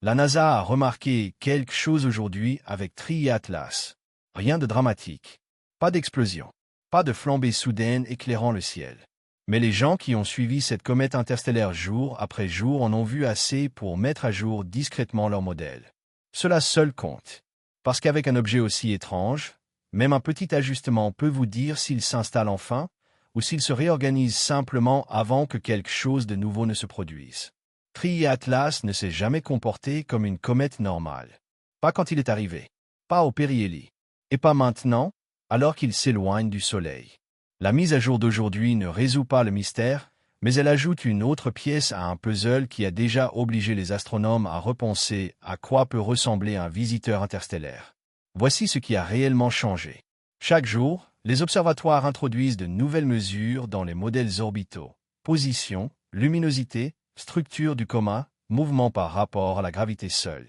La NASA a remarqué quelque chose aujourd'hui avec Tri-Atlas. Rien de dramatique. Pas d'explosion. Pas de flambée soudaine éclairant le ciel. Mais les gens qui ont suivi cette comète interstellaire jour après jour en ont vu assez pour mettre à jour discrètement leur modèle. Cela seul compte. Parce qu'avec un objet aussi étrange, même un petit ajustement peut vous dire s'il s'installe enfin, ou s'il se réorganise simplement avant que quelque chose de nouveau ne se produise. Tri-Atlas ne s'est jamais comporté comme une comète normale. Pas quand il est arrivé. Pas au périhélie. Et pas maintenant, alors qu'il s'éloigne du Soleil. La mise à jour d'aujourd'hui ne résout pas le mystère, mais elle ajoute une autre pièce à un puzzle qui a déjà obligé les astronomes à repenser à quoi peut ressembler un visiteur interstellaire. Voici ce qui a réellement changé. Chaque jour, les observatoires introduisent de nouvelles mesures dans les modèles orbitaux. Position, luminosité, structure du coma, mouvement par rapport à la gravité seule.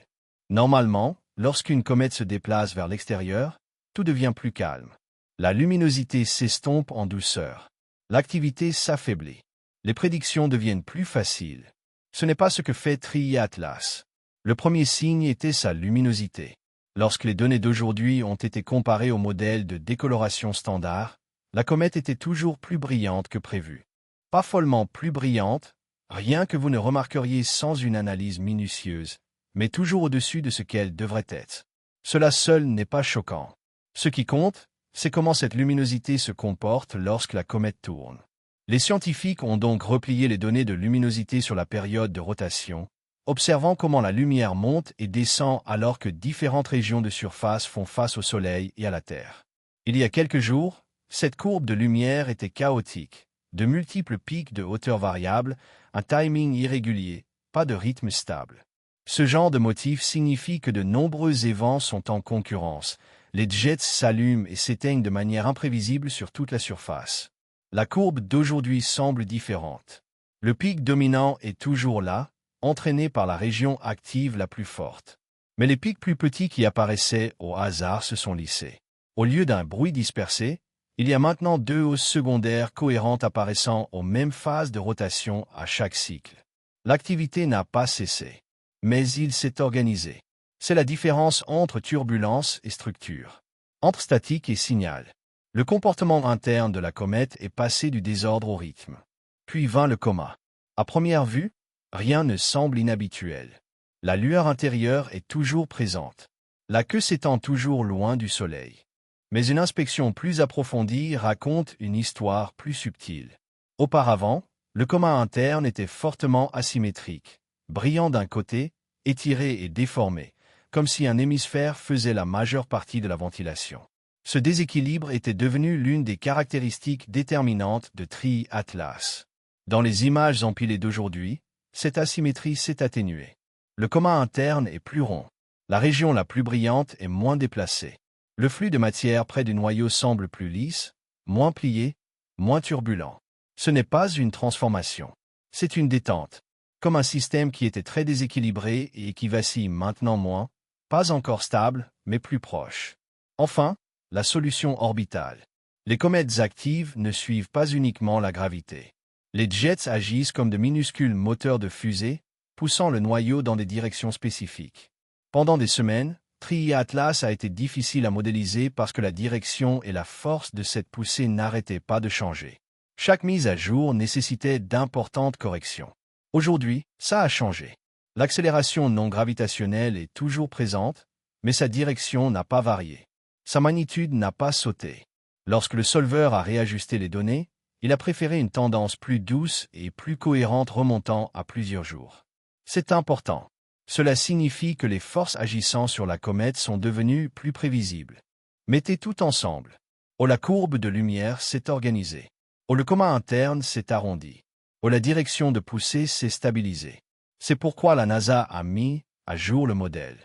Normalement, lorsqu'une comète se déplace vers l'extérieur, tout devient plus calme. La luminosité s'estompe en douceur. L'activité s'affaiblit. Les prédictions deviennent plus faciles. Ce n'est pas ce que fait Tri-Atlas. Le premier signe était sa luminosité. Lorsque les données d'aujourd'hui ont été comparées au modèle de décoloration standard, la comète était toujours plus brillante que prévu. Pas follement plus brillante, rien que vous ne remarqueriez sans une analyse minutieuse, mais toujours au-dessus de ce qu'elle devrait être. Cela seul n'est pas choquant. Ce qui compte, c'est comment cette luminosité se comporte lorsque la comète tourne. Les scientifiques ont donc replié les données de luminosité sur la période de rotation, observant comment la lumière monte et descend alors que différentes régions de surface font face au Soleil et à la Terre. Il y a quelques jours, cette courbe de lumière était chaotique, de multiples pics de hauteur variable, un timing irrégulier, pas de rythme stable. Ce genre de motif signifie que de nombreux évents sont en concurrence. Les jets s'allument et s'éteignent de manière imprévisible sur toute la surface. La courbe d'aujourd'hui semble différente. Le pic dominant est toujours là, entraîné par la région active la plus forte. Mais les pics plus petits qui apparaissaient au hasard se sont lissés. Au lieu d'un bruit dispersé, il y a maintenant deux hausses secondaires cohérentes apparaissant aux mêmes phases de rotation à chaque cycle. L'activité n'a pas cessé, mais il s'est organisé. C'est la différence entre turbulence et structure, entre statique et signal. Le comportement interne de la comète est passé du désordre au rythme. Puis vint le coma. À première vue, rien ne semble inhabituel. La lueur intérieure est toujours présente. La queue s'étend toujours loin du Soleil. Mais une inspection plus approfondie raconte une histoire plus subtile. Auparavant, le coma interne était fortement asymétrique, brillant d'un côté, étiré et déformé, comme si un hémisphère faisait la majeure partie de la ventilation. Ce déséquilibre était devenu l'une des caractéristiques déterminantes de Tri-Atlas. Dans les images empilées d'aujourd'hui, cette asymétrie s'est atténuée. Le coma interne est plus rond. La région la plus brillante est moins déplacée. Le flux de matière près du noyau semble plus lisse, moins plié, moins turbulent. Ce n'est pas une transformation. C'est une détente. Comme un système qui était très déséquilibré et qui vacille maintenant moins, pas encore stable, mais plus proche. Enfin, la solution orbitale. Les comètes actives ne suivent pas uniquement la gravité. Les jets agissent comme de minuscules moteurs de fusée, poussant le noyau dans des directions spécifiques. Pendant des semaines, Tri-Atlas a été difficile à modéliser parce que la direction et la force de cette poussée n'arrêtaient pas de changer. Chaque mise à jour nécessitait d'importantes corrections. Aujourd'hui, ça a changé. L'accélération non gravitationnelle est toujours présente, mais sa direction n'a pas varié. Sa magnitude n'a pas sauté. Lorsque le solveur a réajusté les données, il a préféré une tendance plus douce et plus cohérente remontant à plusieurs jours. C'est important. Cela signifie que les forces agissant sur la comète sont devenues plus prévisibles. Mettez tout ensemble. La courbe de lumière s'est organisée. Le coma interne s'est arrondi. La direction de poussée s'est stabilisée. C'est pourquoi la NASA a mis à jour le modèle.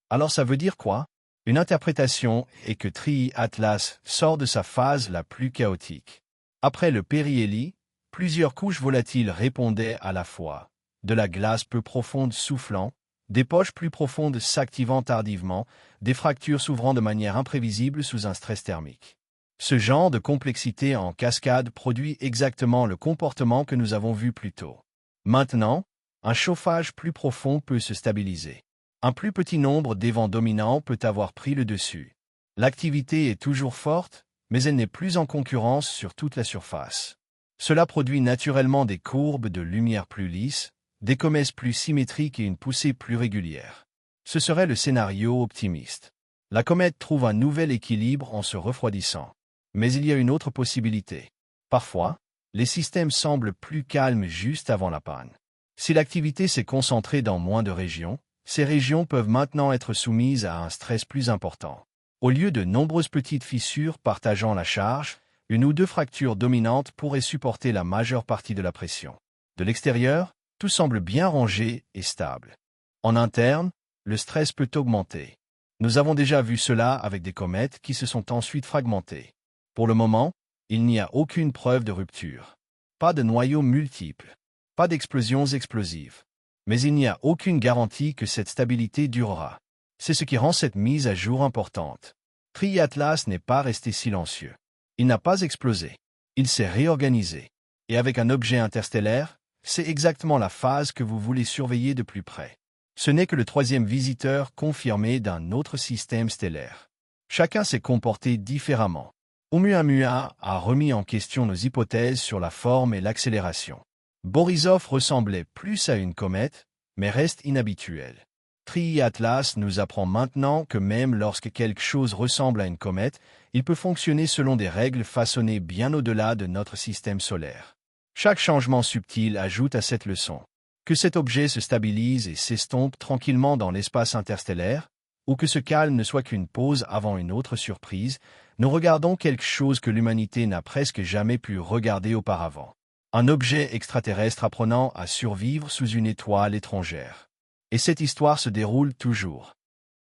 Alors ça veut dire quoi? Une interprétation est que Tri-Atlas sort de sa phase la plus chaotique. Après le périhélie, plusieurs couches volatiles répondaient à la fois. De la glace peu profonde soufflant, des poches plus profondes s'activant tardivement, des fractures s'ouvrant de manière imprévisible sous un stress thermique. Ce genre de complexité en cascade produit exactement le comportement que nous avons vu plus tôt. Maintenant, un chauffage plus profond peut se stabiliser. Un plus petit nombre d'événements dominants peut avoir pris le dessus. L'activité est toujours forte, mais elle n'est plus en concurrence sur toute la surface. Cela produit naturellement des courbes de lumière plus lisses, des comètes plus symétriques et une poussée plus régulière. Ce serait le scénario optimiste. La comète trouve un nouvel équilibre en se refroidissant. Mais il y a une autre possibilité. Parfois, les systèmes semblent plus calmes juste avant la panne. Si l'activité s'est concentrée dans moins de régions, ces régions peuvent maintenant être soumises à un stress plus important. Au lieu de nombreuses petites fissures partageant la charge, une ou deux fractures dominantes pourraient supporter la majeure partie de la pression. De l'extérieur, tout semble bien rangé et stable. En interne, le stress peut augmenter. Nous avons déjà vu cela avec des comètes qui se sont ensuite fragmentées. Pour le moment, il n'y a aucune preuve de rupture. Pas de noyaux multiples. Pas d'explosions explosives. Mais il n'y a aucune garantie que cette stabilité durera. C'est ce qui rend cette mise à jour importante. Triatlas n'est pas resté silencieux. Il n'a pas explosé. Il s'est réorganisé. Et avec un objet interstellaire, c'est exactement la phase que vous voulez surveiller de plus près. Ce n'est que le troisième visiteur confirmé d'un autre système stellaire. Chacun s'est comporté différemment. Oumuamua a remis en question nos hypothèses sur la forme et l'accélération. Borisov ressemblait plus à une comète, mais reste inhabituel. Triatlas nous apprend maintenant que même lorsque quelque chose ressemble à une comète, il peut fonctionner selon des règles façonnées bien au-delà de notre système solaire. Chaque changement subtil ajoute à cette leçon. Que cet objet se stabilise et s'estompe tranquillement dans l'espace interstellaire, ou que ce calme ne soit qu'une pause avant une autre surprise, nous regardons quelque chose que l'humanité n'a presque jamais pu regarder auparavant. Un objet extraterrestre apprenant à survivre sous une étoile étrangère. Et cette histoire se déroule toujours.